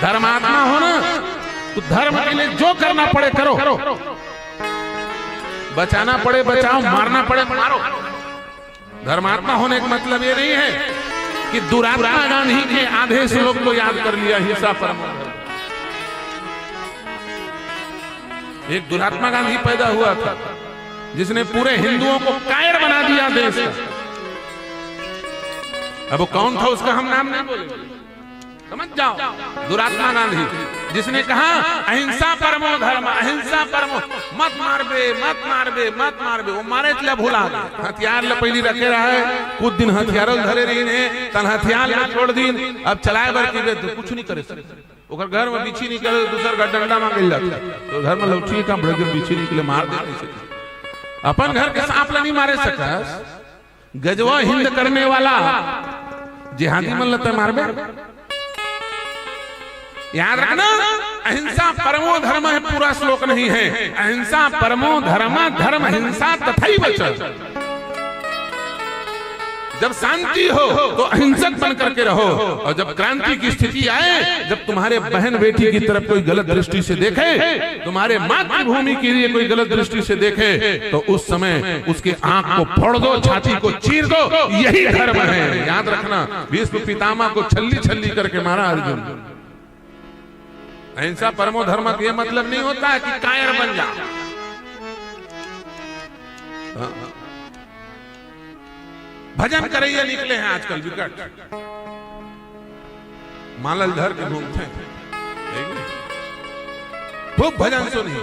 धर्मात्मा हो ना तो धर्म के लिए जो करना पड़े करो, बचाना पड़े बचाओ, मारना पड़े मारो। धर्मात्मा होने का मतलब ये नहीं है कि दुरात्मा गांधी के आधे श्लोक को याद कर लिया, हिंसा परमो धर्म। एक दुरात्मा गांधी पैदा हुआ था जिसने पूरे हिंदुओं को कायर बना दिया देश का। अब वो कौन था उसका हम नाम नहीं बोलेंगे, समझ जाओ। दुरात्मा गांधी जिसने कहा अहिंसा परमो धर्म, अहिंसा परमो, मत मारबे मत मारबे मत मारबे। वो मारे चला भूला हथियार ल पहली रखे रहा है, कुछ दिन हथियारों धरे रही ने, तन हथियार ला छोड़ दिन, अब चलाए बर की कुछ नहीं करे सकते। ओकर घर में बिछी निकले, दूसर का डंडा मांगे जाता तो घर में लौटी का बड़े बिछी निकले मार दे। अपन घर के सांप नहीं मारे सका, गजवा हिंद करने वाला जिहादी मन लगता मारबे। याद रखना, अहिंसा परमो धर्म है, पूरा श्लोक नहीं है। अहिंसा परमो धर्म, धर्म हिंसा तथैव च। जब शांति हो तो अहिंसक बन करके रहो, और जब क्रांति की स्थिति आए, जब तुम्हारे बहन बेटी की तरफ कोई गलत दृष्टि से देखे, तुम्हारे मातृभूमि के लिए कोई गलत दृष्टि से देखे, तो उस समय उसके आंख को फोड़ दो, छाती को चीर दो। यही धर्म है। याद रखना, भीष्म पितामह को छल्ली छल्ली करके मारा अर्जुन। अहिंसा परमो धर्म का यह मतलब नहीं होता है कि कायर बन जा। भजन करैया निकले हैं आजकल विकट, मालल धर के घूमते हैं, खूब भजन सुनी।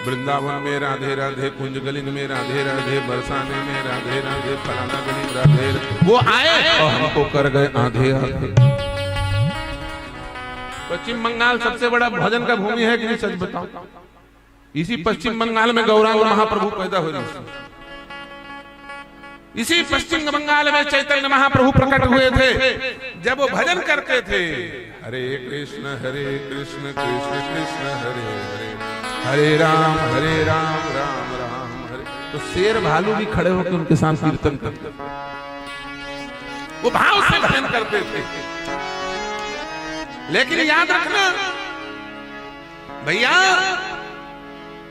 वृंदावन में राधे राधे, कुंज गलिन में राधे राधे, बरसाने में राधे राधे, फलाना गलिन राधे राधे। वो आए और हमको कर गए आधे आधे। पश्चिम बंगाल सबसे बड़ा भजन का भूमि है कि नहीं, सच बताओ। इसी पश्चिम बंगाल में गौरांग महाप्रभु पैदा हुए, इसी पश्चिम बंगाल में चैतन्य महाप्रभु प्रकट हुए थे। जब वो भजन करते थे, हरे कृष्ण कृष्ण कृष्ण हरे हरे, हरे राम राम राम हरे, तो शेर भालू भी खड़े होकर उनके साथ कीर्तन करते, वो भाव से भजन करते थे। लेकिन याद रखना भैया,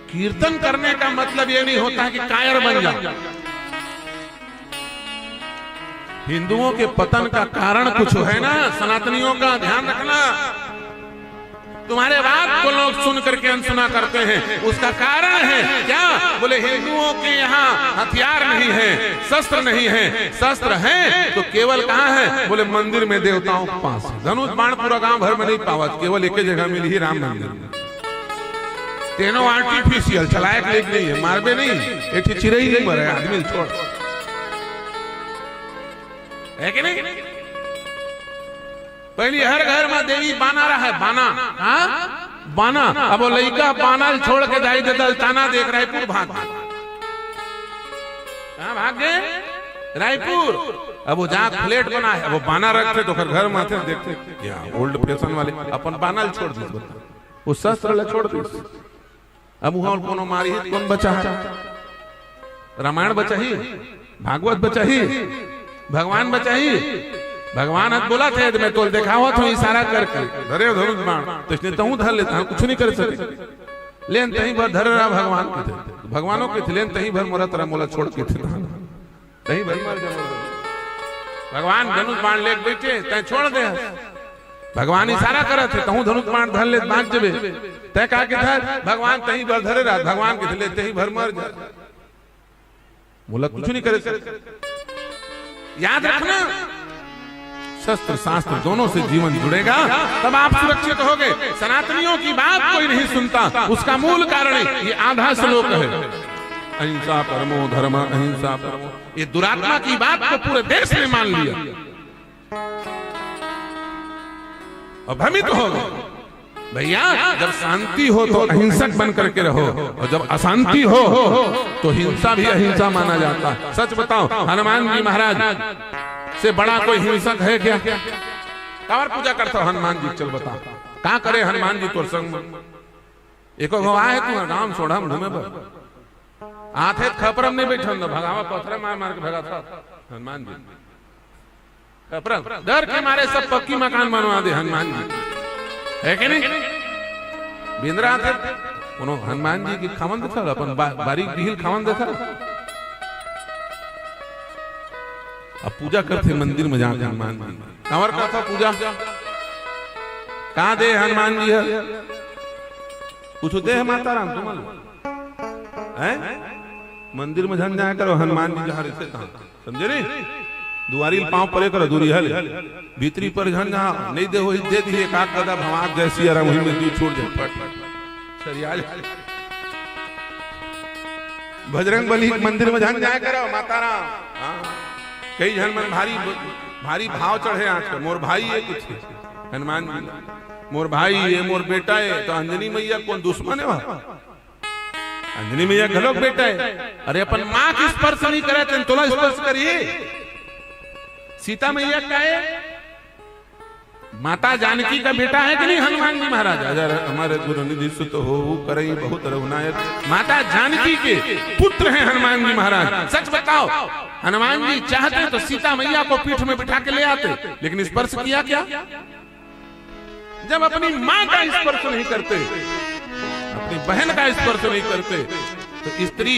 कीर्तन करने का मतलब ये नहीं होता है कि कायर बन जाओ। हिंदुओं के पतन का कारण कुछ है ना, सनातनियों का ध्यान रखना। तुम्हारे बात को लोग सुन करके अनसुना करते हैं, उसका कारण है क्या? बोले हिंदुओं के यहाँ हथियार नहीं है, शस्त्र नहीं है। शस्त्र है तो केवल कहाँ है? बोले मंदिर में, देवताओं के पास। धनुष बाण पूरा गांव भर में नहीं पावा, केवल एक जगह मिली ही, राम मंदिर में। तीनों आर्टिफिशियल, चलायक लेक नहीं है, मारबे नहीं, एक चिड़ई नहीं मरे, आदमी छोड़, है कि नहीं? पहली हर घर में देवी बाना रहा है, बाना, हाँ बाना। अब वो लड़का बाना छोड़ के जाई देता, ताना देख रायपुर भाग गए रायपुर। अब वो जहाँ फ्लैट बना है, वो बाना रखते तो घर में आते देखते, क्या ओल्ड फैशन वाले अपन बाना छोड़ दी, वो शस्त्र छोड़ दी। अब वहां कोनो मारी है, कौन बचा है? रामायण बचा ही, भागवत बचा ही, भगवान बचा ही। भगवान आज बोला थे, मैं तो देखा हुआ था इशारा करके, धरे धनुष बाण, तो इसने तहु धर लेता, हम कुछ नहीं कर सके। लेन तहीं भर धर रहा भगवान के थे, भगवानों के थे, लेन तहीं भर मोरा तरह मोला छोड़ के थे, तहीं भर मर जाओ। भगवान धनुष बाण लेके बैठे, तय छोड़ दे। भगवान इशारा करे थे, तहु धनुष बाण धर ले, बांध जबे, तय कहा के धर, भगवान तहीं भर धरे रहा, भगवान के थे, तहीं भर मर जा। मोला कुछ नहीं करे सकते। याद रखना, शस्त्र शास्त्र दोनों से जीवन जुड़ेगा, तब आप सुरक्षित होगे। सनातनियों की बात कोई नहीं सुनता, उसका मूल कारण ये आधा श्लोक है, अहिंसा परमो धर्म, अहिंसा परमो। ये दुरात्मा की बात को पूरे देश ने मान लिया और भ्रमित हो गए। भैया जब शांति हो तो अहिंसक बन करके रहो, और जब अशांति हो तो हिंसा भी अहिंसा माना जाता है। सच बताओ, हनुमान जी महाराज से बड़ा कोई हिंसक है क्या? कावर पूजा करता हो हनुमान जी, चल बता कहाँ करे हनुमान जी तोर संग में? एको गवाह है तू गांव छोड़ा घूमे पर आथे खपरम नहीं बैठा, भगावा पत्थर मार मार के भगा था हनुमान जी। खपरम डर के मारे सब पक्की मकान बनवा दे हनुमान जी। है कि नहीं? बिंद्रा थे उन्होंने हनुमान जी की खावन देखा, अपन बारीक बिहिल खावन देखा। अब पूजा करते मंदिर में जाके हनुमान जी कंवर का था पूजा कहाँ दे हनुमान जी है कुछ दे है माता राम तुम है मंदिर में झन जाया करो हनुमान जी जहाँ रहते कहाँ समझे नहीं दुआरी पांव परे करो दूरी हल भीतरी पर झन जहाँ नहीं दे वही दे दिए एक आध गदा भवाक जैसी आराम वही में दूध छोड़ जाए बजरंग बली मंदिर में झन जाया करो माता राम कई जन मन भारी भारी भाव चढ़े आजकल मोर भाई है कुछ हनुमान जी मोर भाई है मोर बेटा है तो अंजनी मैया कौन दुश्मन है वहां अंजनी मैया घलोक बेटा है अरे अपन माँ की स्पर्श नहीं करे तो तोला स्पर्श करिए सीता मैया क्या है माता जानकी का बेटा है कि नहीं हनुमान जी महाराज अगर हमारे गुरु निधि सुत हो करे बहुत रघुनायक माता जानकी के पुत्र हैं हनुमान जी महाराज सच बताओ हनुमान जी चाहते तो सीता मैया को पीठ में बिठा के ले आते लेकिन स्पर्श किया क्या जब अपनी माँ का स्पर्श नहीं करते अपनी बहन का स्पर्श नहीं करते तो स्त्री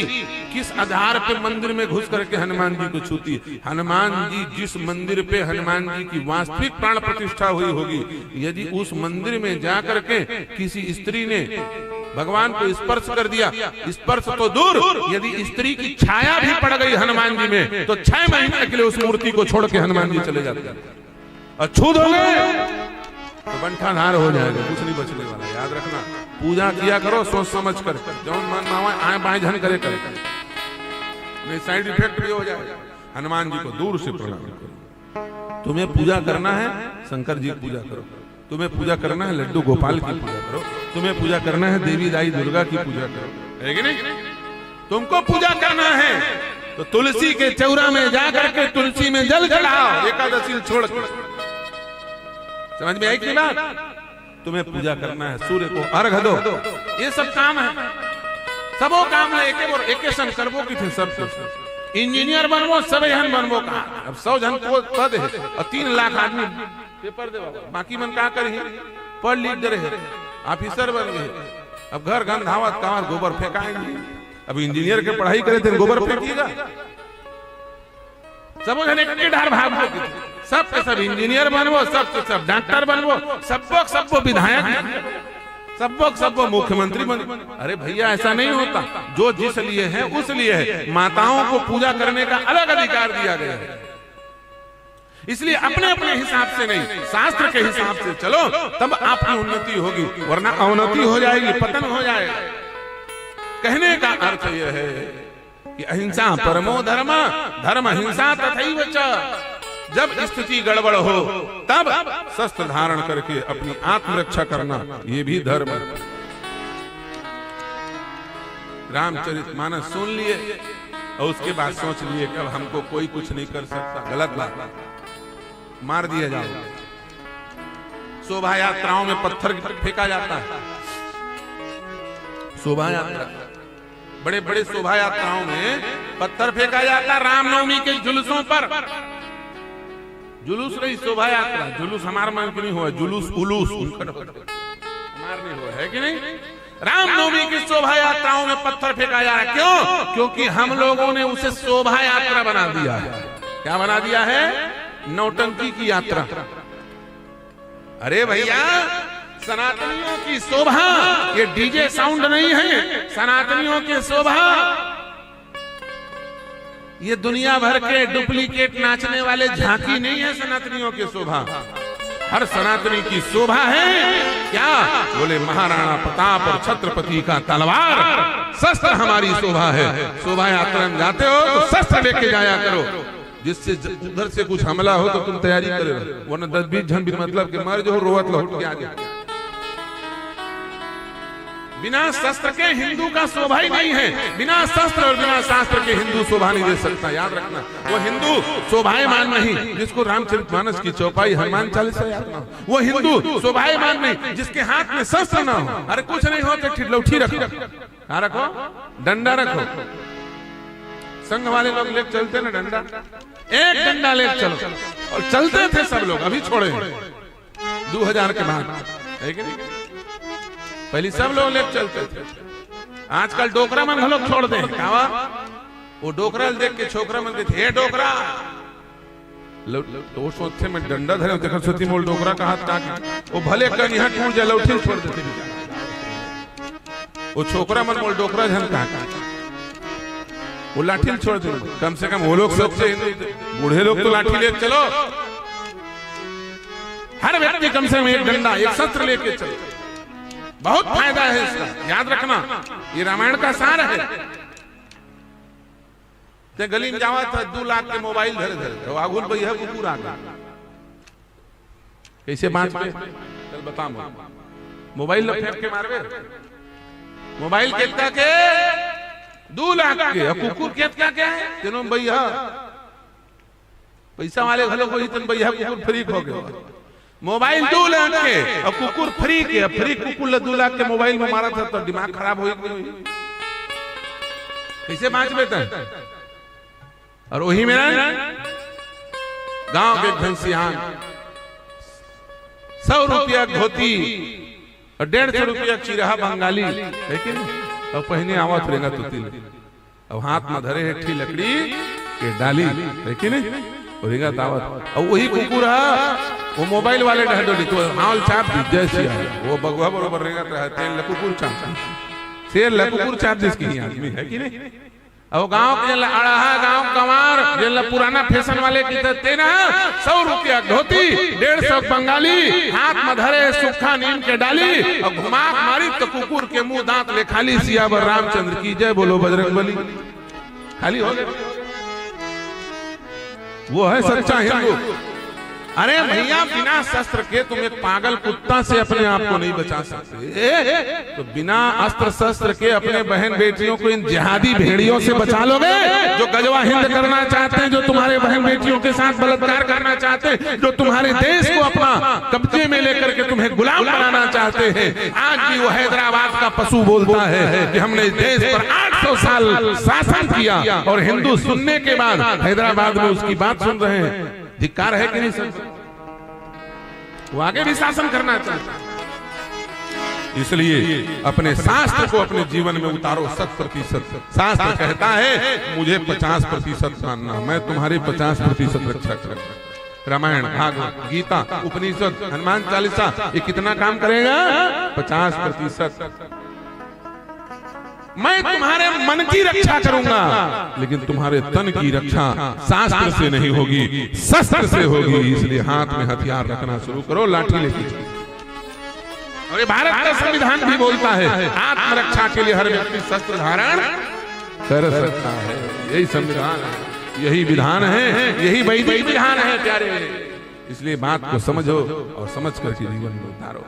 किस आधार पे मंदिर में घुस करके हनुमान जी को छूती है हनुमान जी जिस मंदिर पे हनुमान जी की वास्तविक प्राण प्रतिष्ठा हुई होगी यदि उस मंदिर में जाकर के किसी स्त्री ने भगवान को स्पर्श कर दिया स्पर्श तो दूर यदि स्त्री की छाया भी पड़ गई हनुमान जी में तो 6 महीने के लिए उस मूर्ति को छोड़ के हनुमान जी चले जाते हैं और छूत हो गए तो बंठाधार हो जाएगा कुछ नहीं बचने वाला याद रखना पूजा किया करो सोच समझ कर जौन मन मावा आए बाएं झन करे नहीं साइड इफेक्ट भी हो जाएगा हनुमान जी को दूर से प्रणाम करो तुम्हें पूजा करना है शंकर जी की पूजा करो तुम्हें पूजा करना है लड्डू गोपाल की पूजा करो तुम्हें पूजा करना है देवी दाई दुर्गा की पूजा करो है कि नहीं तुमको पूजा करना है तो तुलसी के चौरा में जाकर के तुलसी में जल चढ़ाओ एकादशी छोड़ समझ में आई की बात तुम्हें पूजा करना है सूर्य को अर्घ दो ये सब काम है सबो काम है एक सन करबो की थे सब इंजीनियर बनवो सब जन बनवो का अब 100 जन को पद है और 3 लाख आदमी पेपर दे बाकी मन का करी पढ़ लिख दे रहे ऑफिसर बन गए अब घर गंधावत कांवर गोबर फेंकाएंगे अब इंजीनियर के पढ़ाई करे थे गोबर फेंकिएगा सब जन एक ढार भाग सब के सब इंजीनियर बनवो सब के सब डॉक्टर बनवो सबको विधायक सबको मुख्यमंत्री बन अरे भैया ऐसा नहीं होता जो जिस लिए है उस लिए है माताओं को पूजा करने का अलग अधिकार दिया गया है इसलिए अपने अपने हिसाब से नहीं शास्त्र के हिसाब से चलो तब आपकी उन्नति होगी वरना अवनति हो जाएगी पतन हो जाएगा कहने का अर्थ यह है कि अहिंसा परमो धर्म धर्म हिंसा तथैव च जब स्थिति गड़बड़ हो तब शस्त्र धारण करके अपनी आत्मरक्षा करना ये भी धर्म है रामचरितमानस सुन लिए और उसके बाद सोच लिए कि अब हमको कोई कुछ नहीं कर सकता गलत बात मार दिया जाओ शोभा यात्राओं में पत्थर फेंका जाता है शोभा यात्रा बड़े बड़े शोभा यात्राओं में पत्थर फेंका जाता रामनवमी के जुलूसों पर जुलूस नहीं शोभा यात्रा जुलूस हमारा मन की नहीं हुआ जुलूस उलूस हमार नहीं हुआ है कि नहीं रामनवमी की शोभा यात्राओं में पत्थर फेंका जा रहा है क्यों क्योंकि हम लोगों ने उसे शोभा यात्रा बना दिया है क्या बना दिया है नौटंकी की यात्रा अरे भैया सनातनियों की शोभा ये डीजे साउंड नहीं है सनातनियों की शोभा ये दुनिया भर के डुप्लीकेट नाचने वाले झांकी नहीं है सनातनियों की शोभा हर सनातनी की शोभा है क्या बोले महाराणा प्रताप और छत्रपति का तलवार शस्त्र हमारी शोभा है शोभा यात्रा में जाते हो तो शस्त्र लेके जाया करो जिससे उधर से कुछ हमला हो तो तुम तैयारी करो वरना 10-20 जन भी मतलब कि मर जो रोवत लौट के आगे बिना शस्त्र के हिंदू का शोभा ही नहीं है बिना शस्त्र और बिना शास्त्र के हिंदू शोभा नहीं दे सकता याद रखना वो हिंदू शोभायमान नहीं जिसको रामचरितमानस की चौपाई हनुमान चालीसा याद ना वो हिंदू शोभायमान नहीं जिसके हाथ में शस्त्र ना हो अरे कुछ नहीं हो तो लौठी रखो कहाँ रखो डंडा रखो संघ वाले लोग ले चलते ना डंडा एक डंडा ले चलो और चलते थे सब लोग अभी छोड़े 2000 के बाद है कि नहीं? पहले सब लोग लेके चलते थे, आजकल डोकरा मन लोग छोड़ दे। वो डोकरा देख के छोकरा मन के थे डोकरा, तो सोचते में डंडा धरे देखा सोती मोल डोकरा का हाथ काट, वो भले कनिया टूट जाए लौठी छोड़ देते, वो छोकरा मन मोल डोकरा झन काट, वो लाठी छोड़ दे। कम से कम वो लोग सोचते, बूढ़े लोग तो लाठी लेके चलो, हर व्यक्ति कम से कम एक डंडा एक शस्त्र लेके चलो, बहुत फायदा है इसका, याद रखना। ये रामायण का सार है। ते गली में जावा था 2 लाख के मोबाइल धरे धरे आगुल भैया कुकुर आ गया, कैसे बांच में चल बता, मोबाइल फेंक के मारवे, मोबाइल कितना के 2 लाख के, कुकुर कितना के तीनों भैया पैसा वाले घलों को ही भैया कुकुर फ्री हो गया, मोबाइल 2 लाख के और कुकुर फ्री के, फ्री कुकुर 2 लाख के मोबाइल में मारा था तो दिमाग खराब हो गई, कैसे बांच बेटा। और वही मेरा गांव के घनसियान 100 रुपया धोती और 150 रुपया चिरहा बंगाली है कि नहीं, और पहने आवत रहेगा तो अब हाथ में धरे है ठी लकड़ी के डाली है कि नहीं, रहेगा दावत। और वही कुकुर वो मोबाइल वाले ढह दो तो हाल चाप दी जैसे वो बगवा बरोबर रहेगा तेल कुकुर चाप शेर लकुकुर चाप जिसकी आदमी है कि नहीं। और गांव के अड़हा गांव गंवार जेला पुराना फैशन वाले की देते ना 100 रुपया धोती 150 बंगाली हाथ में धरे सूखा नीम के डाली और घुमाक मारी तो कुकुर के मुंह दांत ले खाली सियावर रामचंद्र की जय बोलो बजरंगबली खाली हो गए। वो है सच्चा हिंदू। अरे भैया बिना शस्त्र के तुम एक पागल कुत्ता से अपने आप को नहीं बचा सकते, तो बिना अस्त्र शस्त्र के अपने बहन बेटियों को इन जिहादी भेड़ियों से बचा लोगे जो गजवा हिंद करना चाहते हैं, जो तुम्हारे बहन बेटियों के साथ बलात्कार करना चाहते हैं, जो तुम्हारे देश को अपना कब्जे में लेकर के तुम्हें गुलाम बनाना चाहते हैं। आज भी वो हैदराबाद का पशु बोलता है कि हमने देश पर 800 साल शासन किया और हिंदू सुनने के बाद हैदराबाद में उसकी बात सुन रहे हैं। धिक्कार है कि नहीं सर? वो आगे भी शासन करना चाहता है। इसलिए अपने शास्त्र को अपने जीवन में उतारो 100%। शास्त्र कहता है मुझे 50% मानना, मैं तुम्हारी 50% रक्षा करूंगा। रामायण, भागवत, गीता, उपनिषद, हनुमान चालीसा ये कितना काम करेगा? 50%। मैं तुम्हारे मन की रक्षा करूंगा, लेकिन तुम्हारे तन की रक्षा शास्त्र से नहीं होगी, शस्त्र से होगी। इसलिए हाथ में हथियार रखना शुरू करो, लाठी लेके। और ये भारत का संविधान भी बोलता है आत्मरक्षा के लिए हर व्यक्ति शस्त्र धारण कर सकता है। यही संविधान है, यही विधान है, यही वैदिक विधान है प्यारे। इसलिए बात को समझो और समझ करके जीवन में उतारो।